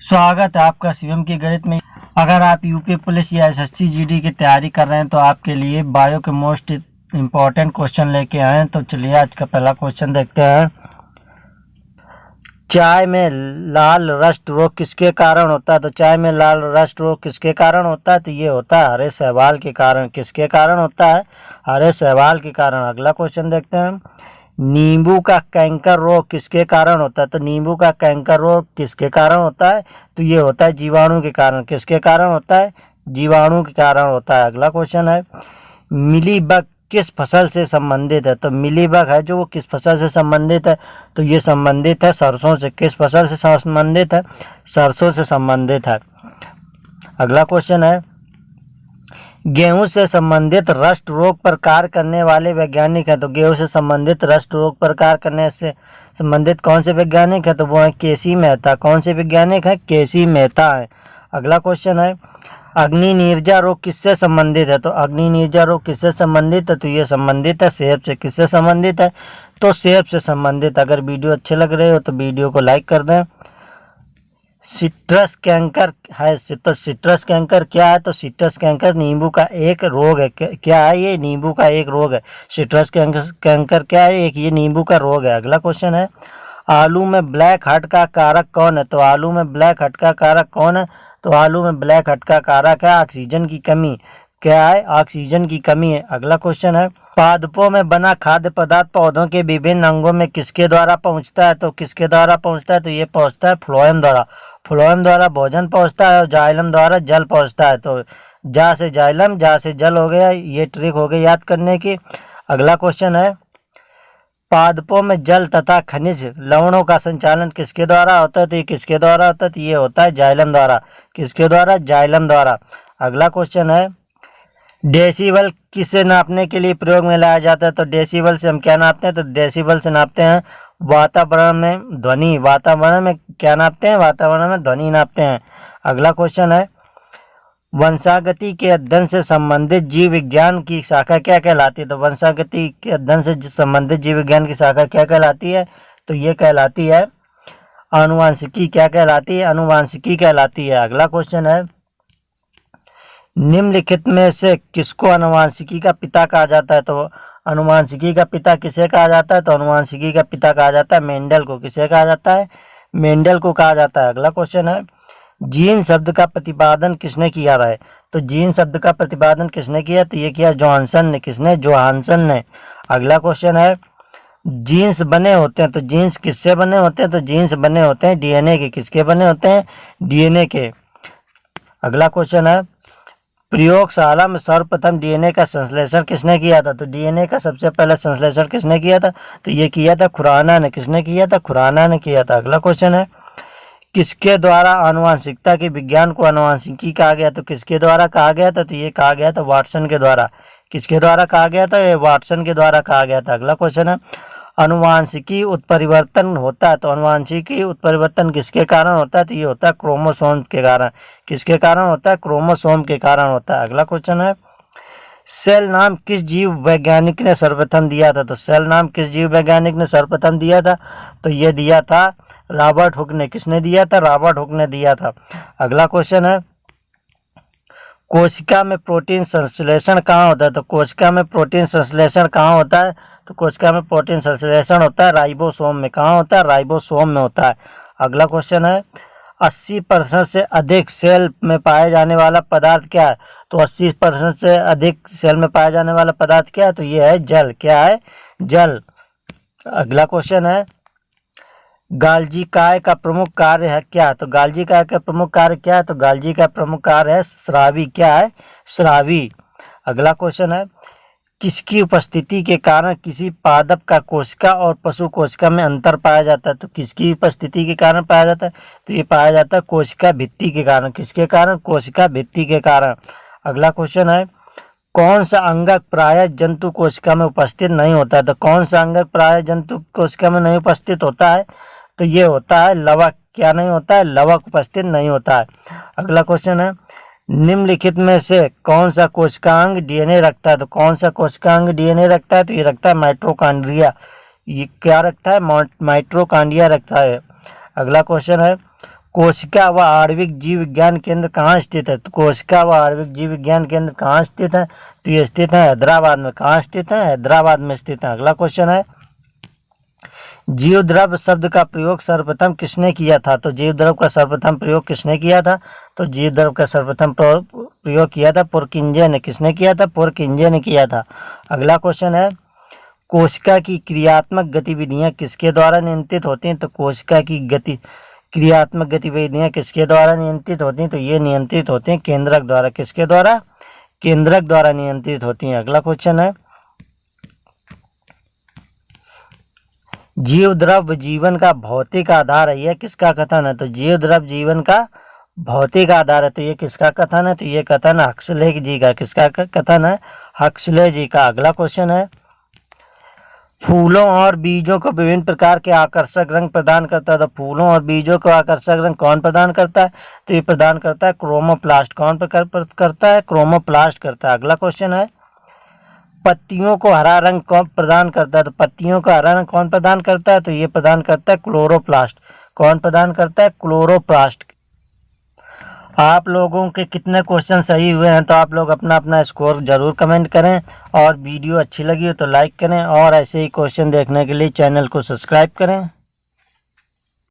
स्वागत है आपका शिवम की गणित में। अगर आप यूपी पुलिस या एसएससी जीडी की तैयारी कर रहे हैं तो आपके लिए बायो के मोस्ट इम्पोर्टेंट क्वेश्चन लेके आए हैं। तो चलिए आज का पहला क्वेश्चन देखते हैं। चाय में लाल रस्ट रोग किसके कारण होता है? तो चाय में लाल रस्ट रोग किसके कारण होता है? तो ये होता है हरे शैवाल के कारण। किसके कारण होता है? हरे शैवाल के कारण। अगला क्वेश्चन देखते हैं। नींबू का कैंकर रोग किसके कारण होता है? तो नींबू का कैंकर रोग किसके कारण होता है? तो ये होता है जीवाणु के कारण। किसके कारण होता है? जीवाणु के कारण होता है। अगला क्वेश्चन है, मिलीबग किस फसल से संबंधित है? तो मिलीबग है जो वो किस फसल से संबंधित है? तो ये संबंधित है सरसों से। किस फसल से संबंधित है? सरसों से संबंधित है। अगला क्वेश्चन है, गेहूं से संबंधित रस्ट रोग पर कार्य करने वाले वैज्ञानिक हैं। तो गेहूं से संबंधित रस्ट रोग पर कार्य करने से संबंधित कौन से वैज्ञानिक है? तो वो है केसी मेहता। कौन से वैज्ञानिक है? केसी मेहता है। अगला क्वेश्चन है, अग्नि नीरजा रोग किससे संबंधित है? तो अग्नि नीरजा रोग किससे संबंधित है? तो ये संबंधित है सेब से। किससे संबंधित है? तो सेब से संबंधित। अगर वीडियो अच्छे लग रहे हो तो वीडियो को लाइक कर दें। सिट्रस कैंकर है, तो सिट्रस कैंकर क्या है? तो सिट्रस कैंकर नींबू का एक रोग है। क्या है ये? नींबू का एक रोग है। सिट्रस कैंकर क्या है? एक ये नींबू का रोग है। अगला क्वेश्चन है, आलू में ब्लैक हट का कारक कौन है? तो आलू में ब्लैक हट का कारक कौन है? तो आलू में ब्लैक हट का कारक है ऑक्सीजन की कमी। क्या है? ऑक्सीजन की कमी है। अगला क्वेश्चन है, पादपों में बना खाद्य पदार्थ पौधों के विभिन्न अंगों में किसके द्वारा पहुंचता है? तो किसके द्वारा पहुंचता है? तो ये पहुंचता है फ्लोएम द्वारा। फ्लोएम द्वारा भोजन पहुंचता है और जाइलम द्वारा जल पहुंचता है। तो जा से जाइलम, जा से जल हो गया। ये ट्रिक हो गई याद करने की। अगला क्वेश्चन है, पादपों में जल तथा खनिज लवणों का संचालन किसके द्वारा होता है? तो ये किसके द्वारा होता है? तो ये होता है जाइलम द्वारा। किसके द्वारा? जाइलम द्वारा। अगला क्वेश्चन है, डेसिबल किसे नापने के लिए प्रयोग में लाया जाता है? तो डेसिबल से हम क्या नापते हैं? तो डेसिबल से नापते हैं वातावरण में ध्वनि। वातावरण में क्या नापते हैं? वातावरण में ध्वनि नापते हैं। अगला क्वेश्चन है, वंशागति के अध्ययन से संबंधित जीव विज्ञान की शाखा क्या कहलाती है? तो वंशागति के अध्ययन से संबंधित जीव विज्ञान की शाखा क्या कहलाती है? तो ये कहलाती है आनुवांशिकी। क्या कहलाती है? आनुवांशिकी कहलाती है। अगला क्वेश्चन है, निम्नलिखित में से किसको आनुवांशिकी का पिता कहा जाता है? तो आनुवांशिकी का पिता किसे कहा जाता है? तो आनुवांशिकी का पिता कहा जाता है मेंडल को। किसे कहा जाता है? मेंडल को कहा जाता है। अगला क्वेश्चन है, जीन शब्द का प्रतिपादन किसने किया है? तो जीन शब्द का प्रतिपादन किसने किया? तो ये किया जॉनसन ने। किसने? जोहानसन ने। अगला क्वेश्चन है, जीन्स बने होते हैं। तो जीन्स किससे बने होते हैं? तो जीन्स बने होते हैं डीएनए के। किसके बने होते हैं? डीएनए के। अगला क्वेश्चन है, प्रयोगशाला में सर्वप्रथम डीएनए का संश्लेषण किसने किया था? तो डीएनए का सबसे पहले संश्लेषण किसने किया था? तो ये किया था खुराना ने। किसने किया था? खुराना ने किया था। अगला क्वेश्चन है, किसके द्वारा आनुवांशिकता के विज्ञान को आनुवांशिकी कहा गया? तो किसके द्वारा कहा गया था? तो ये कहा गया था वाटसन के द्वारा। किसके द्वारा कहा गया था? ये वाटसन के द्वारा कहा गया था। अगला क्वेश्चन है, अनुवांशिकी उत्परिवर्तन होता है। तो अनुवांशिकी उत्परिवर्तन किसके कारण होता है? तो ये होता है क्रोमोसोम के कारण। किसके कारण होता है? क्रोमोसोम के कारण होता है। अगला क्वेश्चन है, सेल नाम किस जीव वैज्ञानिक ने सर्वप्रथम दिया था? तो सेल नाम किस जीव वैज्ञानिक ने सर्वप्रथम दिया था? तो ये दिया था रॉबर्ट हुक ने। किसने दिया था? रॉबर्ट हुक ने दिया था। अगला क्वेश्चन है, कोशिका में प्रोटीन संश्लेषण कहाँ होता है? तो कोशिका में प्रोटीन संश्लेषण कहाँ होता है? तो कोशिका में प्रोटीन संश्लेषण होता है राइबोसोम में। कहाँ होता है? राइबोसोम में होता है। अगला क्वेश्चन है, 80% से अधिक सेल में पाए जाने वाला पदार्थ क्या है? तो 80% से अधिक सेल में पाया जाने वाला पदार्थ क्या है? तो ये है जल। क्या है? जल। अगला क्वेश्चन है, गाल्जी काय का प्रमुख कार्य है क्या? तो गाल्जी काय का प्रमुख कार्य क्या है? तो गाल्जी का प्रमुख कार्य है स्रावी। क्या है? स्रावी। अगला क्वेश्चन है, किसकी उपस्थिति के कारण किसी पादप का कोशिका और पशु कोशिका में अंतर पाया जाता है? तो किसकी उपस्थिति के कारण पाया जाता है? तो ये पाया जाता है कोशिका भित्ति के कारण। किसके कारण? कोशिका भित्ति के कारण। अगला क्वेश्चन है, कौन सा अंगक प्राय जंतु कोशिका में उपस्थित नहीं होता है? तो कौन सा अंगक प्राय जंतु कोशिका में नहीं उपस्थित होता है? तो ये होता है लवक। क्या नहीं होता है? लवक उपस्थित नहीं होता है। अगला क्वेश्चन है, निम्नलिखित में से कौन सा कोशिकांग डीएनए रखता है? तो कौन सा कोशिकांग डीएनए रखता है? तो ये रखता है माइटोकॉन्ड्रिया। ये क्या रखता है? माइटोकॉन्ड्रिया रखता है। अगला क्वेश्चन है, कोशिका व आणविक जीव विज्ञान केंद्र कहाँ स्थित है? तो कोशिका व आणविक जीव विज्ञान केंद्र कहाँ स्थित है? तो ये स्थित है हैदराबाद में। कहाँ स्थित है? हैदराबाद में स्थित है। अगला क्वेश्चन है, जीवद्रव्य शब्द का प्रयोग सर्वप्रथम किसने किया था? तो जीवद्रव्य का सर्वप्रथम प्रयोग किसने किया था? तो जीवद्रव्य का सर्वप्रथम प्रयोग किया था पुरकिंजे ने। किसने किया था? पुरकिंजे ने किया था। अगला क्वेश्चन है, कोशिका की क्रियात्मक गतिविधियां किसके द्वारा नियंत्रित होती हैं? तो कोशिका की क्रियात्मक गतिविधियां किसके द्वारा नियंत्रित होती हैं? तो ये नियंत्रित होती हैं केंद्रक द्वारा। किसके द्वारा? केंद्रक द्वारा नियंत्रित होती हैं। अगला क्वेश्चन है, जीवद्रव्य जीवन का भौतिक आधार है, यह किसका कथन है? तो जीवद्रव्य जीवन का भौतिक आधार है, तो ये किसका कथन है? तो ये कथन हक्सले जी का। किसका कथन है? हक्सले जी का। अगला क्वेश्चन है, फूलों और बीजों को विभिन्न प्रकार के आकर्षक रंग प्रदान करता है। तो फूलों और बीजों को आकर्षक रंग कौन प्रदान करता है? तो ये प्रदान करता है क्रोमोप्लास्ट। कौन करता है? क्रोमोप्लास्ट करता है। अगला क्वेश्चन है, पत्तियों को हरा रंग कौन प्रदान करता है? तो पत्तियों को हरा रंग कौन प्रदान करता है? तो ये प्रदान करता है क्लोरोप्लास्ट। कौन प्रदान करता है? क्लोरोप्लास्ट। आप लोगों के कितने क्वेश्चन सही हुए हैं तो आप लोग अपना अपना स्कोर जरूर कमेंट करें, और वीडियो अच्छी लगी हो तो लाइक करें, और ऐसे ही क्वेश्चन देखने के लिए चैनल को सब्सक्राइब करें।